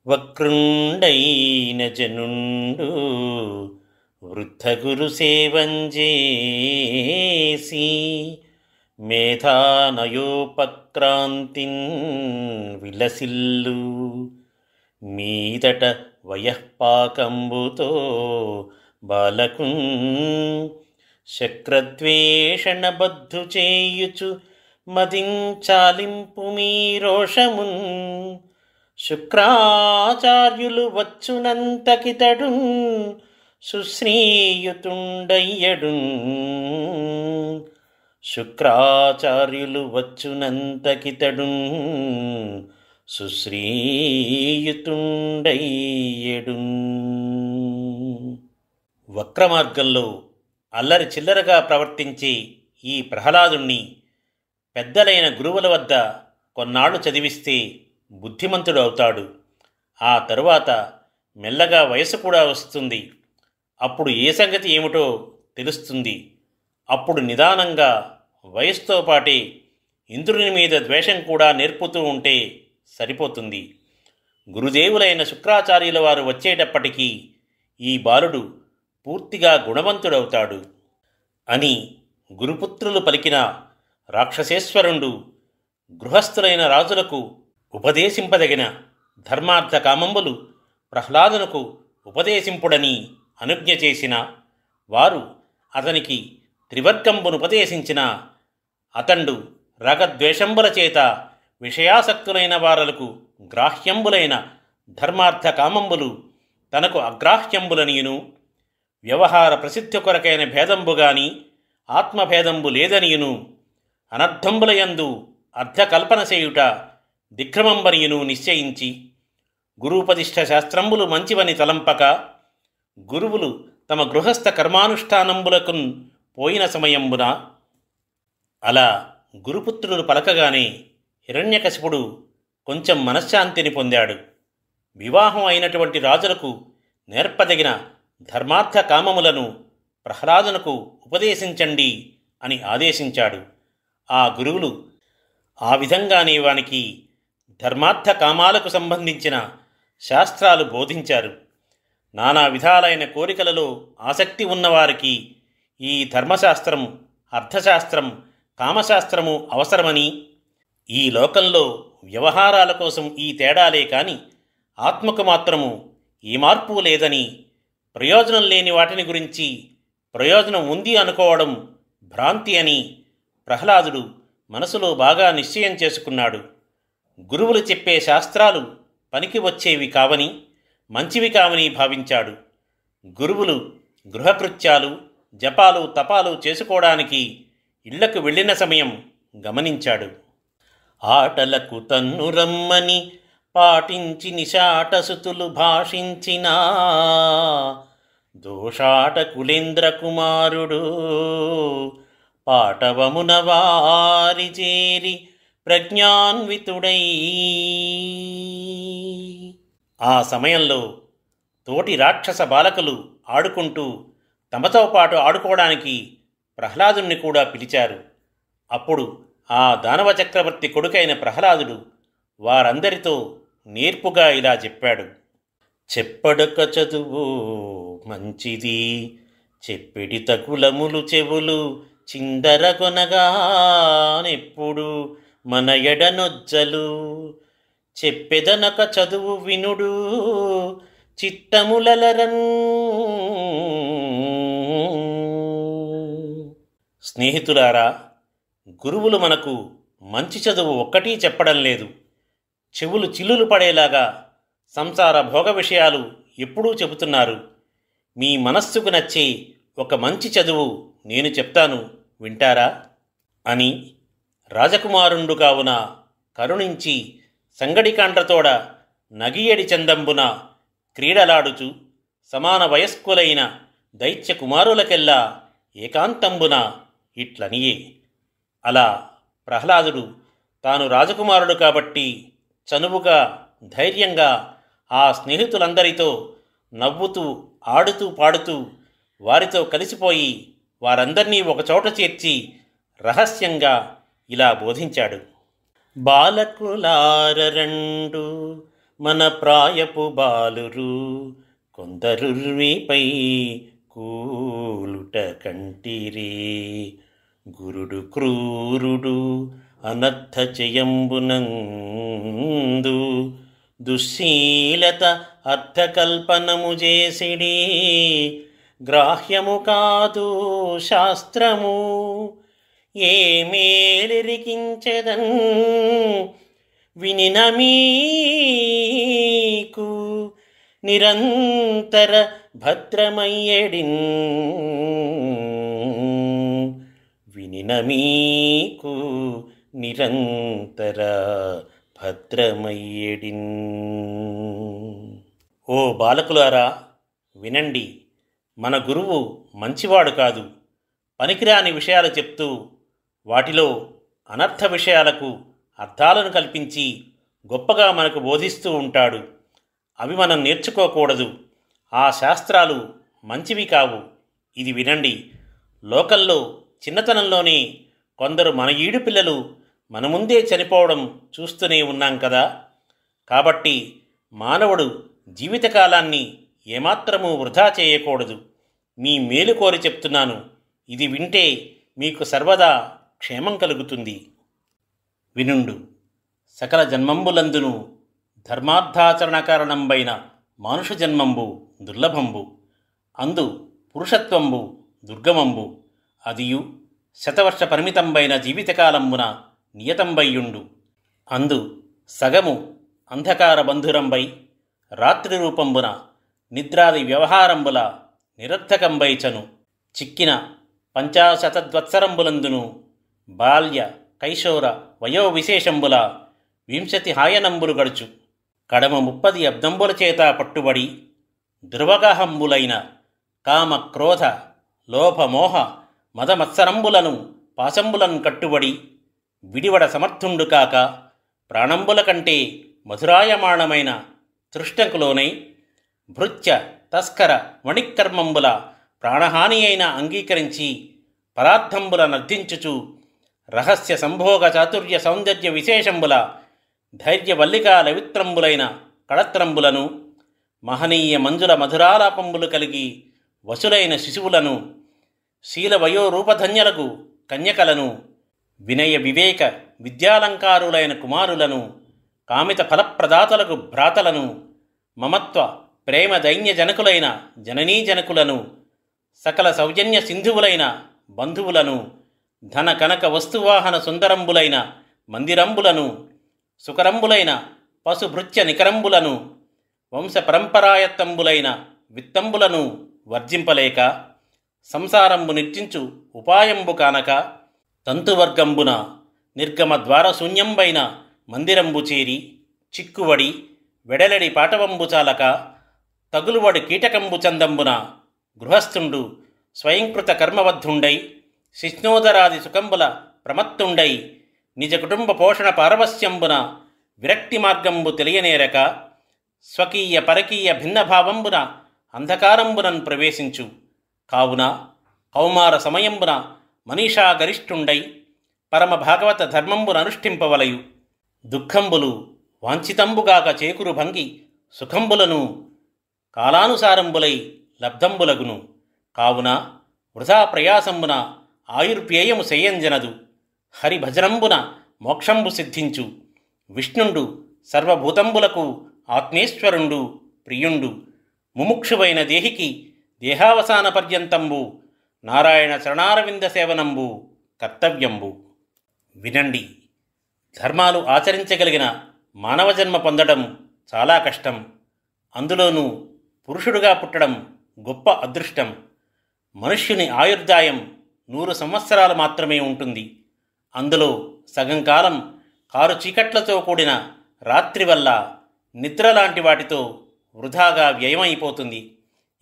వక్రుండైన జనుండు వృద్ధగురు సేవంజేసి మేధానయోపక్రాంతిన్ విలసిల్లు మీదట వయఃపాకంబుతో బాలకున్ శక్రద్వేషణ బద్ధు చేయుచు మదించాలింపు మీ రోషమున్ శుక్రాచార్యులు వచ్చునంతకితడున్ సుశ్రీయుతుండయ్యడున్ శుక్రాచార్యులు వచ్చునంతకితడున్ సుశ్రీయుతుండయ్యడున్. వక్రమార్గంలో అల్లరి చిల్లరగా ప్రవర్తించే ఈ ప్రహ్లాదుణ్ణి పెద్దలైన గురువుల వద్ద కొన్నాళ్ళు చదివిస్తే బుద్ధిమంతుడు అవుతాడు. ఆ తరువాత మెల్లగా వయసు కూడా వస్తుంది. అప్పుడు ఏ సంగతి ఏమిటో తెలుస్తుంది. అప్పుడు నిదానంగా వయసుతో పాటే ఇంద్రుని మీద ద్వేషం కూడా నేర్పుతూ ఉంటే సరిపోతుంది. గురుదేవులైన శుక్రాచార్యుల వారు వచ్చేటప్పటికీ ఈ బాలుడు పూర్తిగా గుణవంతుడవుతాడు అని గురుపుత్రులు పలికిన రాక్షసేశ్వరుండు గృహస్థులైన రాజులకు ఉపదేశింపదగిన ధర్మార్థ కామంబులు ప్రహ్లాదునకు ఉపదేశింపుడని అనుజ్ఞ చేసిన వారు అతనికి త్రివర్గంబునుపదేశించిన అతండు రగద్వేషంబుల చేత విషయాసక్తులైన వారలకు గ్రాహ్యంబులైన ధర్మార్థ కామంబులు తనకు అగ్రాహ్యంబులనియును వ్యవహార ప్రసిద్ధి కొరకైన భేదంబుగాని ఆత్మభేదంబు లేదనియును అనర్థంబులయందు అర్థకల్పన చేయుట దిక్రమంబనియును నిశ్చయించి గురూపదిష్ట శాస్త్రంబులు మంచివని తలంపక గురువులు తమ గృహస్థ కర్మానుష్ఠానంబులకున్ పోయిన సమయంబున అలా గురుపుత్రులు పలకగానే హిరణ్యకశిపుడు కొంచెం మనశ్శాంతిని పొందాడు. వివాహం అయినటువంటి రాజులకు నేర్పదగిన ధర్మార్థ కామములను ప్రహ్లాదునకు ఉపదేశించండి అని ఆదేశించాడు. ఆ గురువులు ఆ విధంగానే వానికి ధర్మార్థ కామాలకు సంబంధించిన శాస్త్రాలు బోధించారు. నానా విధాలైన కోరికలలో ఆసక్తి ఉన్నవారికి ఈ ధర్మశాస్త్రం, అర్థశాస్త్రం, కామశాస్త్రము అవసరమని, ఈ లోకంలో వ్యవహారాల కోసం ఈ తేడాలే కాని ఆత్మకు మాత్రము ఏ మార్పు లేదని, ప్రయోజనం లేని వాటిని గురించి ప్రయోజనం ఉంది అనుకోవడం భ్రాంతి అని ప్రహ్లాదుడు మనసులో బాగా నిశ్చయం చేసుకున్నాడు. గురువులు చెప్పే శాస్త్రాలు పనికి వచ్చేవి కావని, మంచివి కావని భావించాడు. గురువులు గృహకృత్యాలు, జపాలు, తపాలు చేసుకోవడానికి ఇళ్లకు వెళ్ళిన సమయం గమనించాడు. ఆటలకు తన్ను రమ్మని పాటించి నిశాటసుతులు భాషించినా దోషాట కులేంద్ర కుమారుడు పాటవమున వారి చేరి ప్రజ్ఞాన్వితుడై. ఆ సమయంలో తోటి రాక్షస బాలకులు ఆడుకుంటూ తమతో పాటు ఆడుకోవడానికి ప్రహ్లాదుణ్ణి కూడా పిలిచారు. అప్పుడు ఆ దానవ చక్రవర్తి కొడుకైన ప్రహ్లాదుడు వారందరితో నేర్పుగా ఇలా చెప్పాడు. చెప్పడక చదువు మంచిది, చెప్పిడి తగులములు చెవులు చిందరగొనగానెప్పుడు మన ఎడనొజ్జలు చెప్పెదనక చదువు వినుడు చిత్తములలరన్. స్నేహితులారా, గురువులు మనకు మంచి చదువు ఒక్కటీ చెప్పడం లేదు, చెవులు చిల్లులు పడేలాగా సంసార భోగ విషయాలు ఎప్పుడూ చెబుతున్నారు. మీ మనస్సుకు నచ్చే ఒక మంచి చదువు నేను చెప్తాను, వింటారా అని రాజకుమారుండు కావున కరుణించి సంగడికాండ్రతోడ నగియడి చందంబున క్రీడలాడుచు సమాన వయస్కులైన దైత్య కుమారులకెల్లా ఏకాంతంబున ఇట్లనియే. అలా ప్రహ్లాదుడు తాను రాజకుమారుడు కాబట్టి చనువుగా, ధైర్యంగా ఆ స్నేహితులందరితో నవ్వుతూ, ఆడుతూ, పాడుతూ వారితో కలిసిపోయి వారందరినీ ఒకచోట చేర్చి రహస్యంగా ఇలా బోధించాడు. బాలకులారండు మన ప్రాయపు బాలురు కొందరుర్విపై కూలుట కంటిరే. గురుడు క్రూరుడు అనర్థ చేయంబునందు దుశ్శీలత అర్థకల్పనము చేసిడి. గ్రాహ్యము కాదు శాస్త్రము ఏ మేలెరికించెదన్ వినిన మీకు నిరంతర భద్రమయ్యడిన్. వినిన మీకు నిరంతర భద్రమయ్యడిన్. ఓ బాలకులారా వినండి, మన గురువు మంచివాడు కాదు. పనికిరాని విషయాలు చెప్తూ వాటిలో అనర్థ విషయాలకు అర్థాలను కల్పించి గొప్పగా మనకు బోధిస్తూ ఉంటాడు. అవి మనం నేర్చుకోకూడదు. ఆ శాస్త్రాలు మంచివి కావు. ఇది వినండి, లోకల్లో చిన్నతనంలోనే కొందరు మన ఈడు పిల్లలు మన ముందే చనిపోవడం చూస్తూనే ఉన్నాం కదా. కాబట్టి మానవుడు జీవితకాలాన్ని ఏమాత్రమూ వృధా చేయకూడదు. మీ మేలు కోరి చెప్తున్నాను. ఇది వింటే మీకు సర్వదా క్షేమం కలుగుతుంది. వినుండు. సకల జన్మంబులందును ధర్మార్థాచరణ కారణంబైన మానుష జన్మంబు దుర్లభంబు. అందు పురుషత్వంబు దుర్గమంబు. అదియు శతవర్ష పరిమితంబైన జీవితకాలంబున నియతంబయ్యుండు. అందు సగము అంధకార బంధురంబై రాత్రి రూపంబున నిద్రాది వ్యవహారంబుల నిరర్థకంబైచను. చిక్కిన పంచాశతద్వత్సరంబులందును బాల్య కైశోర వయో విశేషంబుల 20 హాయనంబులు గడుచు. కడమ 30 అబ్దంబుల చేత పట్టుబడి దుర్వగాహంబులైన కామ క్రోధ లోభ మోహ మదమత్సరంబులను పాశంబులను కట్టుబడి విడివడ సమర్థుండు కాక ప్రాణంబుల కంటే మధురాయమాణమైన తృష్ణకులోనై భృత్య తస్కర వణిక్కర్మంబుల ప్రాణహాని అయిన అంగీకరించి పరార్థంబుల నర్ధించుచు రహస్య సంభోగ చాతుర్య సౌందర్య విశేషంబుల ధైర్య వల్లికా లవిత్రంబులైన కళత్రంబులను మహనీయ మంజుల మధురాలాపంబులు కలిగి వసులైన శిశువులను శీలవయోరూపధన్యలకు కన్యకలను వినయ వివేక విద్యాలంకారులైన కుమారులను కామిత ఫలప్రదాతలకు భ్రాతలను మమత్వ ప్రేమ దైన్య జనకులైన జననీ జనకులను సకల సౌజన్య సింధువులైన బంధువులను ధన కనక వస్తువాహన సుందరంబులైన మందిరంబులను సుకరంబులైన పశుభృత్య నికరంబులను వంశ పరంపరాయత్తంబులైన విత్తంబులను వర్జింపలేక సంసారంబు నిర్జించు ఉపాయంబు కానక తంతువర్గంబున నిర్గమ ద్వారశూన్యంబైన మందిరంబు చేరి చిక్కువడి వెడలడి పాటవంబు చాలక తగులువడి కీటకంబు చందంబున గృహస్థుండు స్వయంకృత కర్మబద్ధుండై శిష్ణోదరాది సుకంబుల ప్రమత్తుండై నిజ కుటుంబ పోషణ పారవస్యంబున విరక్తి మార్గంబు తెలియనేరక స్వకీయ పరకీయ భిన్నభావంబున అంధకారంబునన్ ప్రవేశించు. కావున కౌమార సమయంబున మనీషా గరిష్ఠుండై పరమ భాగవత ధర్మంబున అనుష్ఠింపవలయు. దుఃఖంబులు వాంఛితంబుగాక చేకురు భంగి సుఖంబులను కాలానుసారంబులై లబ్ధంబులగును. కావున వృధా ప్రయాసంబున ఆయుర్వ్యయము సేయంజనదు. హరిభజనంబున మోక్షంబు సిద్ధించు. విష్ణుండు సర్వభూతంబులకు ఆత్మేశ్వరుండు ప్రియుండు. ముముక్షువైన దేహికి దేహావసాన పర్యంతంబు నారాయణ చరణారవింద సేవనంబు కర్తవ్యంబు. వినండి, ధర్మాలు ఆచరించగలిగిన మానవ జన్మ పొందడం చాలా కష్టం. అందులోనూ పురుషుడుగా పుట్టడం గొప్ప అదృష్టం. మనుష్యుని ఆయుర్దాయం 100 సంవత్సరాలు మాత్రమే ఉంటుంది. అందులో సగం కాలం కారు చీకట్లతో కూడిన రాత్రి వల్ల నిద్ర లాంటి వాటితో వృధాగా వ్యయమైపోతుంది.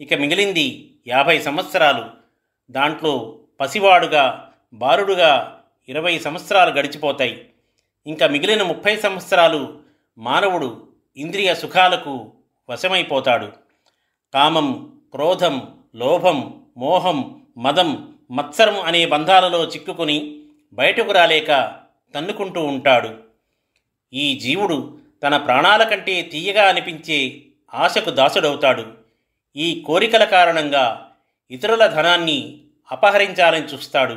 ఇక మిగిలింది 50 సంవత్సరాలు. దాంట్లో పసివాడుగా బాలుడుగా 20 సంవత్సరాలు గడిచిపోతాయి. ఇంకా మిగిలిన 30 సంవత్సరాలు మానవుడు ఇంద్రియ సుఖాలకు వశమైపోతాడు. కామం, క్రోధం, లోభం, మోహం, మదం, మత్సరం అనే బంధాలలో చిక్కుకుని బయటకు రాలేక తన్నుకుంటూ ఉంటాడు. ఈ జీవుడు తన ప్రాణాల కంటే తీయగా అనిపించే ఆశకు దాసుడవుతాడు. ఈ కోరికల కారణంగా ఇతరుల ధనాన్ని అపహరించాలని చూస్తాడు.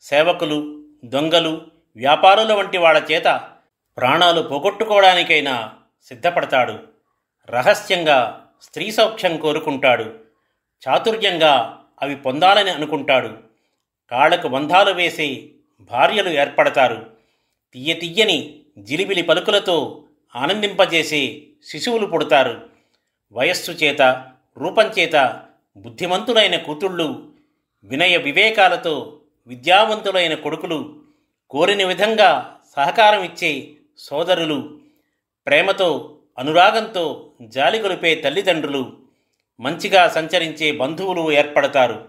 సేవకులు, దొంగలు, వ్యాపారుల వంటి వాళ్ళ చేత ప్రాణాలు పోగొట్టుకోవడానికైనా సిద్ధపడతాడు. రహస్యంగా స్త్రీ సౌఖ్యం కోరుకుంటాడు. చాతుర్యంగా అవి పొందాలని అనుకుంటాడు. కాళ్లకు బంధాలు వేసే భార్యలు ఏర్పడతారు. తీయని జిలిబిలి పలుకులతో ఆనందింపజేసే శిశువులు పుడతారు. వయస్సు చేత, రూపం చేత బుద్ధిమంతులైన కూతుళ్ళు, వినయ వివేకాలతో విద్యావంతులైన కొడుకులు, కోరిన విధంగా సహకారం ఇచ్చే సోదరులు, ప్రేమతో అనురాగంతో జాలిగొలిపే తల్లిదండ్రులు, మంచిగా సంచరించే బంధువులు ఏర్పడతారు.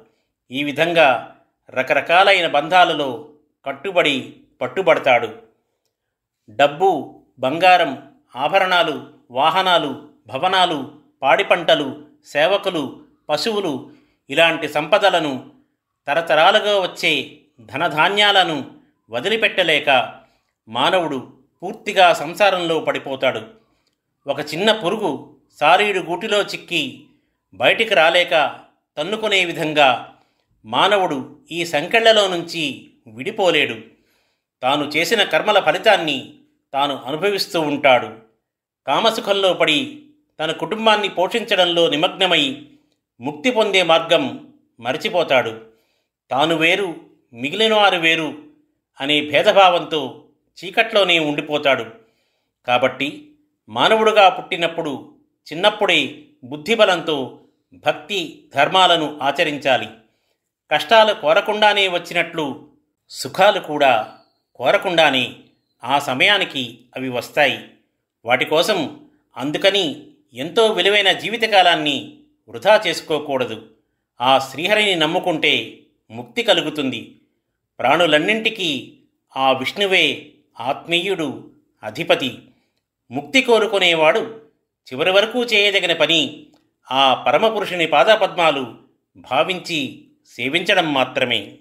ఈ విధంగా రకరకాలైన బంధాలలో కట్టుబడి పట్టుబడతాడు. డబ్బు, బంగారం, ఆభరణాలు, వాహనాలు, భవనాలు, పాడి పంటలు, సేవకులు, పశువులు ఇలాంటి సంపదలను, తరతరాలుగా వచ్చే ధనధాన్యాలను వదిలిపెట్టలేక మానవుడు పూర్తిగా సంసారంలో పడిపోతాడు. ఒక చిన్న పురుగు సారీడు గూటిలో చిక్కి బయటికి రాలేక తన్నుకునే విధంగా మానవుడు ఈ సంకెళ్లలో నుంచి విడిపోలేడు. తాను చేసిన కర్మల ఫలితాన్ని తాను అనుభవిస్తూ ఉంటాడు. కామసుఖంలో పడి తన కుటుంబాన్ని పోషించడంలో నిమగ్నమై ముక్తి పొందే మార్గం మరిచిపోతాడు. తాను వేరు, మిగిలిన వారు వేరు అనే భేదభావంతో చీకట్లోనే ఉండిపోతాడు. కాబట్టి మానవుడుగా పుట్టినప్పుడు చిన్నప్పుడే బుద్ధిబలంతో భక్తి ధర్మాలను ఆచరించాలి. కష్టాలు కోరకుండానే వచ్చినట్లు సుఖాలు కూడా కోరకుండానే ఆ సమయానికి అవి వస్తాయి. వాటి కోసం అందుకని ఎంతో విలువైన జీవితకాలాన్ని వృధా చేసుకోకూడదు. ఆ శ్రీహరిని నమ్ముకుంటే ముక్తి కలుగుతుంది. ప్రాణులన్నింటికీ ఆ విష్ణువే ఆత్మీయుడు, అధిపతి. ముక్తి కోరుకునేవాడు చివరి వరకు చేయదగిన పని ఆ పరమపురుషుని పాదపద్మాలు భావించి సేవించడం మాత్రమే.